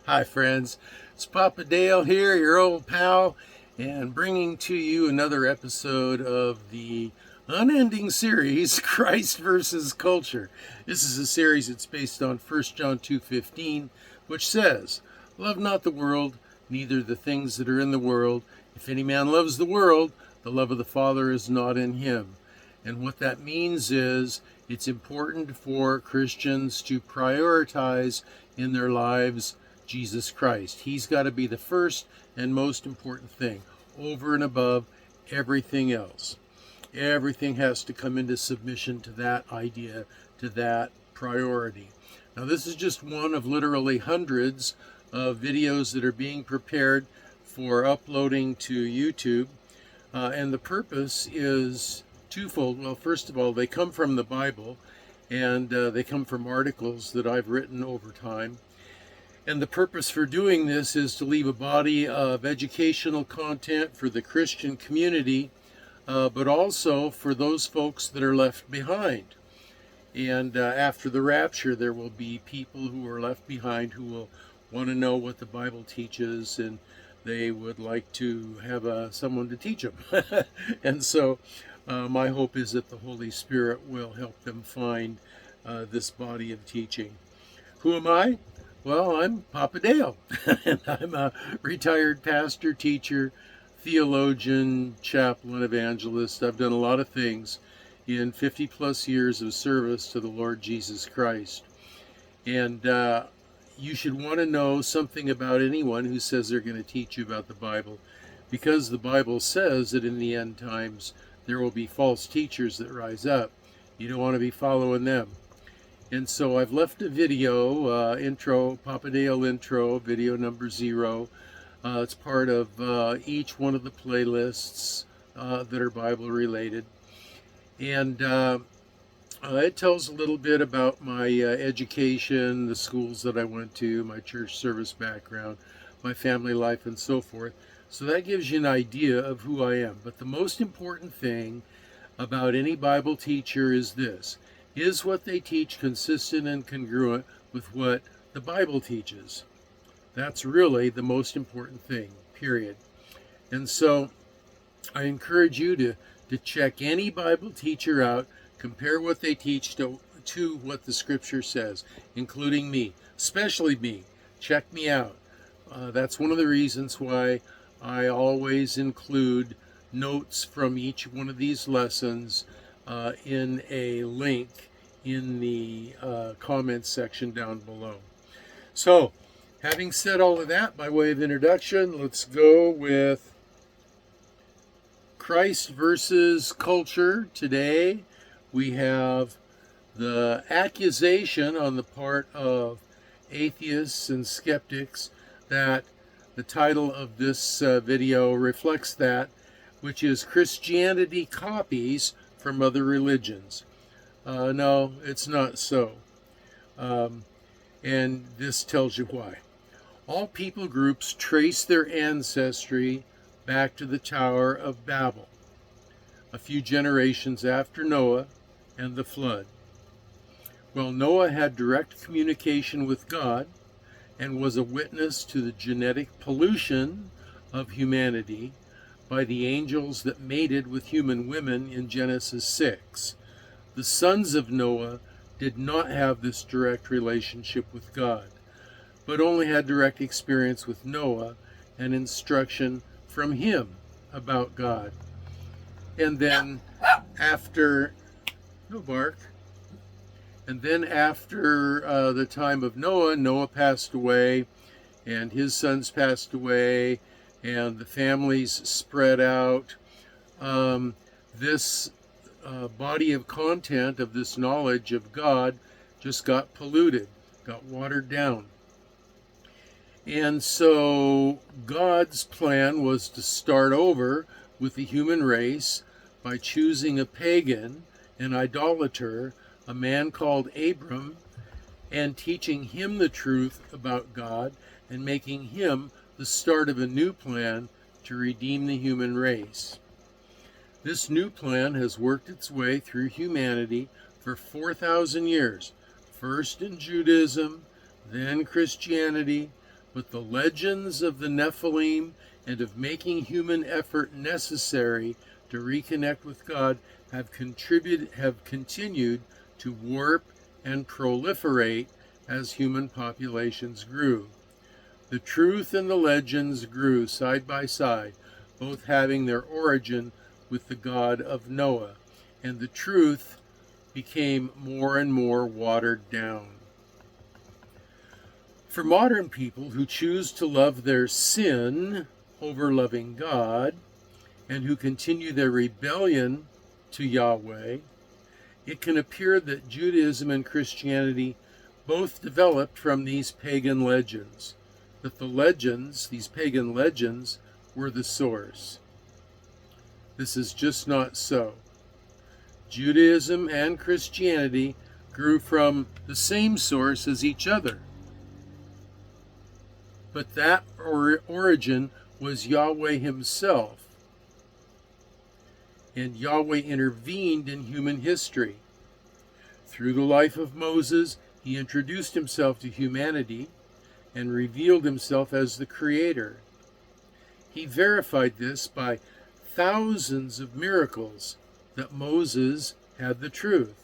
Hi, friends. It's Papa Dale here, your old pal, and bringing to you another episode of the unending series, Christ versus Culture. This is a series that's based on 1 John 2:15, which says, "Love not the world, neither the things that are in the world. If any man loves the world, the love of the Father is not in him." And what that means is it's important for Christians to prioritize in their lives Jesus Christ. He's got to be the first and most important thing over and above everything else. Everything has to come into submission to that idea, to that priority. Now, this is just one of literally hundreds of videos that are being prepared for uploading to YouTube. And the purpose is twofold. Well, first of all, they come from the Bible, and they come from articles that I've written over time. And the purpose for doing this is to leave a body of educational content for the Christian community, but also for those folks that are left behind. And after the rapture, there will be people who are left behind who will want to know what the Bible teaches, and they would like to have someone to teach them. And so my hope is that the Holy Spirit will help them find this body of teaching. Who am I? Well, I'm Papa Dale, and I'm a retired pastor, teacher, theologian, chaplain, evangelist. I've done a lot of things in 50 plus years of service to the Lord Jesus Christ. And you should want to know something about anyone who says they're going to teach you about the Bible, because the Bible says that in the end times there will be false teachers that rise up. You don't want to be following them. And so I've left a video, intro, Papa Dale intro, video number 0. It's part of each one of the playlists that are Bible related. And it tells a little bit about my education, the schools that I went to, my church service background, my family life, and so forth. So that gives you an idea of who I am. But the most important thing about any Bible teacher is this: is what they teach consistent and congruent with what the Bible teaches? That's really the most important thing, period. And so I encourage you to check any Bible teacher out, compare what they teach to what the Scripture says, including me, especially me. Check me out. That's one of the reasons why I always include notes from each one of these lessons in a link in the comments section down below. So, having said all of that by way of introduction, let's go with Christ versus culture. Today we have the accusation on the part of atheists and skeptics that the title of this video reflects that, which is Christianity copies from other religions. No, it's not so. And this tells you why. All people groups trace their ancestry back to the Tower of Babel, a few generations after Noah and the flood. Well, Noah had direct communication with God and was a witness to the genetic pollution of humanity by the angels that mated with human women in Genesis 6. The sons of Noah did not have this direct relationship with God, but only had direct experience with Noah and instruction from him about God. And then after, no bark, and then after the time of Noah, Noah passed away, and his sons passed away, and the families spread out. This body of content of this knowledge of God just got polluted, got watered down. And so God's plan was to start over with the human race by choosing a pagan, an idolater, a man called Abram, and teaching him the truth about God and making him the start of a new plan to redeem the human race. This new plan has worked its way through humanity for 4,000 years, first in Judaism, then Christianity, with the legends of the Nephilim and of making human effort necessary to reconnect with God, have continued to warp and proliferate as human populations grew. The truth and the legends grew side by side, both having their origin with the God of Noah, and the truth became more and more watered down. For modern people who choose to love their sin over loving God, and who continue their rebellion to Yahweh, it can appear that Judaism and Christianity both developed from these pagan legends, that the legends, these pagan legends, were the source. This is just not so. Judaism and Christianity grew from the same source as each other. But that origin was Yahweh himself. And Yahweh intervened in human history. Through the life of Moses, he introduced himself to humanity and revealed himself as the Creator. He verified this by thousands of miracles that Moses had the truth.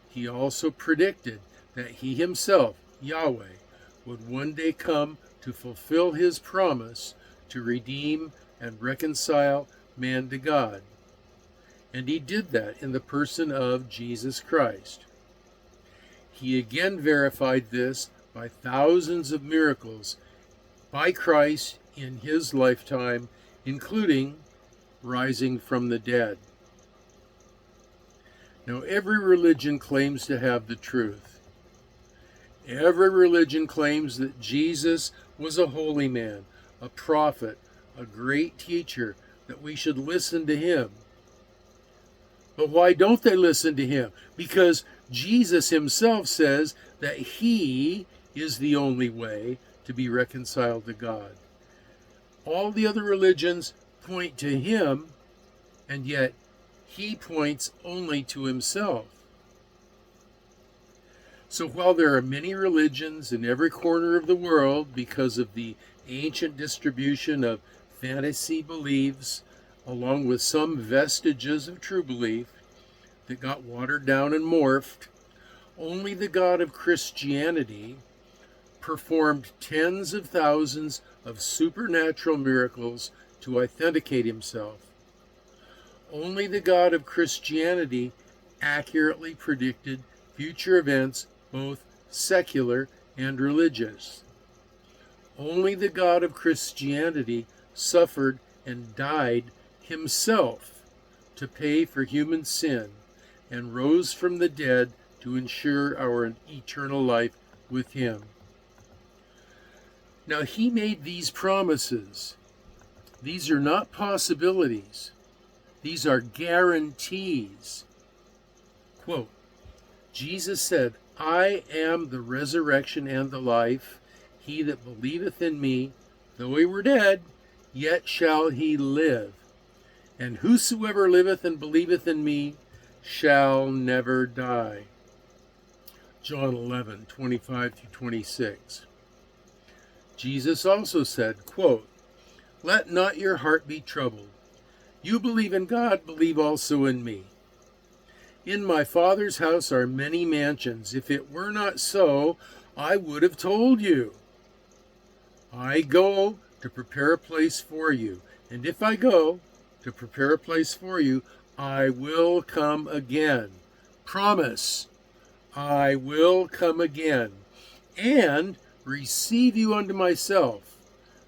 He also predicted that he himself, Yahweh, would one day come to fulfill his promise to redeem and reconcile man to God. And he did that in the person of Jesus Christ. He again verified this by thousands of miracles by Christ in his lifetime, including rising from the dead. Now, every religion claims to have the truth. Every religion claims that Jesus was a holy man, a prophet, a great teacher, that we should listen to him. But why don't they listen to him? Because Jesus himself says that he is the only way to be reconciled to God. All the other religions point to him, and yet he points only to himself. So while there are many religions in every corner of the world because of the ancient distribution of fantasy beliefs, along with some vestiges of true belief that got watered down and morphed, only the God of Christianity performed tens of thousands of supernatural miracles to authenticate himself. Only the God of Christianity accurately predicted future events, both secular and religious. Only the God of Christianity suffered and died himself to pay for human sin and rose from the dead to ensure our eternal life with him. Now, he made these promises. These are not possibilities. These are guarantees. Quote, Jesus said, I am the resurrection and the life. He that believeth in me, though he were dead, yet shall he live. And whosoever liveth and believeth in me shall never die. John 11:25-26. Jesus also said, quote, let not your heart be troubled. You believe in God, believe also in me. In my Father's house are many mansions. If it were not so, I would have told you. I go to prepare a place for you. And if I go to prepare a place for you, I will come again. Promise, I will come again and receive you unto myself,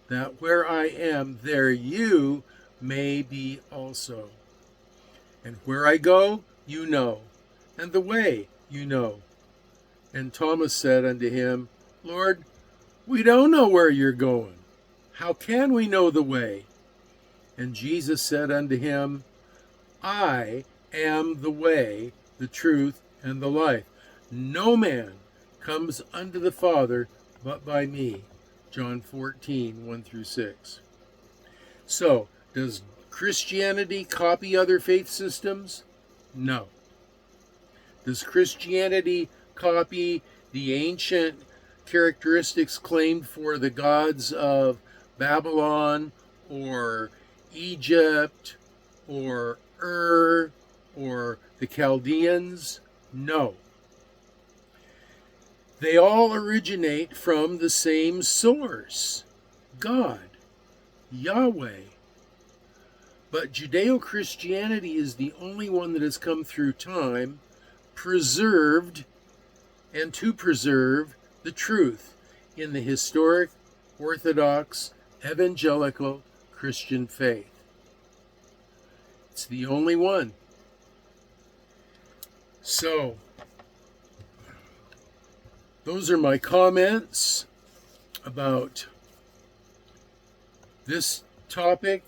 that where I am, there you may be also. And where I go, you know, and the way you know. And Thomas said unto him, Lord, we don't know where you're going. How can we know the way? And Jesus said unto him, I am the way, the truth, and the life. No man comes unto the Father but by me. John 14:1-6. So, does Christianity copy other faith systems? No. Does Christianity copy the ancient characteristics claimed for the gods of Babylon or Egypt or Ur or the Chaldeans? No. They all originate from the same source, God, Yahweh. But Judeo-Christianity is the only one that has come through time, preserved, and to preserve the truth in the historic, Orthodox, evangelical Christian faith. It's the only one. So, those are my comments about this topic.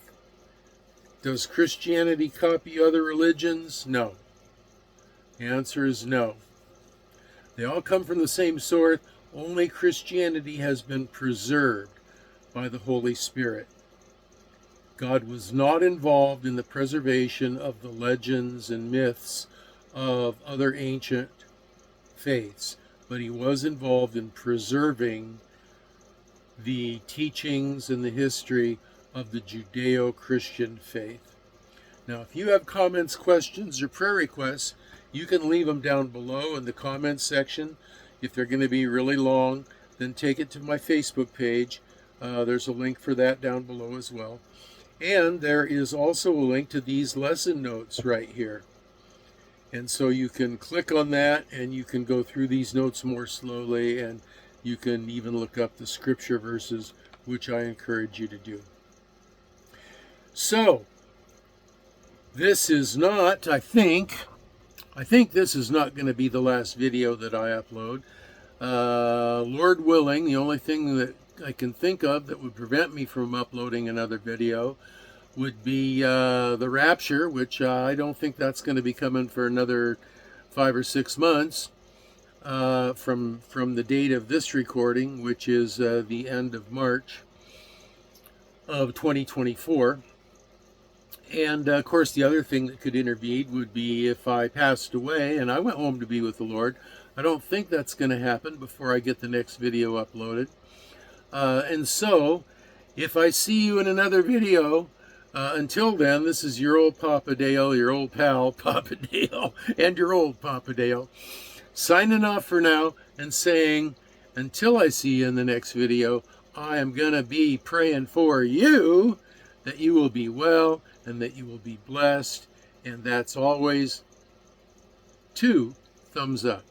Does Christianity copy other religions? No. The answer is no. They all come from the same source. Only Christianity has been preserved by the Holy Spirit. God was not involved in the preservation of the legends and myths of other ancient faiths, but he was involved in preserving the teachings and the history of the Judeo-Christian faith. Now, if you have comments, questions, or prayer requests, you can leave them down below in the comments section. If they're going to be really long, then take it to my Facebook page. There's a link for that down below as well. And there is also a link to these lesson notes right here. And so you can click on that and you can go through these notes more slowly, and you can even look up the scripture verses, which I encourage you to do. So, this is not, I think this is not going to be the last video that I upload. Lord willing, the only thing that I can think of that would prevent me from uploading another video would be the rapture, which I don't think that's going to be coming for another 5 or 6 months from the date of this recording, which is the end of March of 2024. And of course, the other thing that could intervene would be if I passed away and I went home to be with the Lord. I don't think that's going to happen before I get the next video uploaded. And so, if I see you in another video, until then, this is your old Papa Dale, your old pal, Papa Dale, and your old Papa Dale, signing off for now and saying, until I see you in the next video, I am going to be praying for you that you will be well and that you will be blessed. And that's always 2 thumbs up.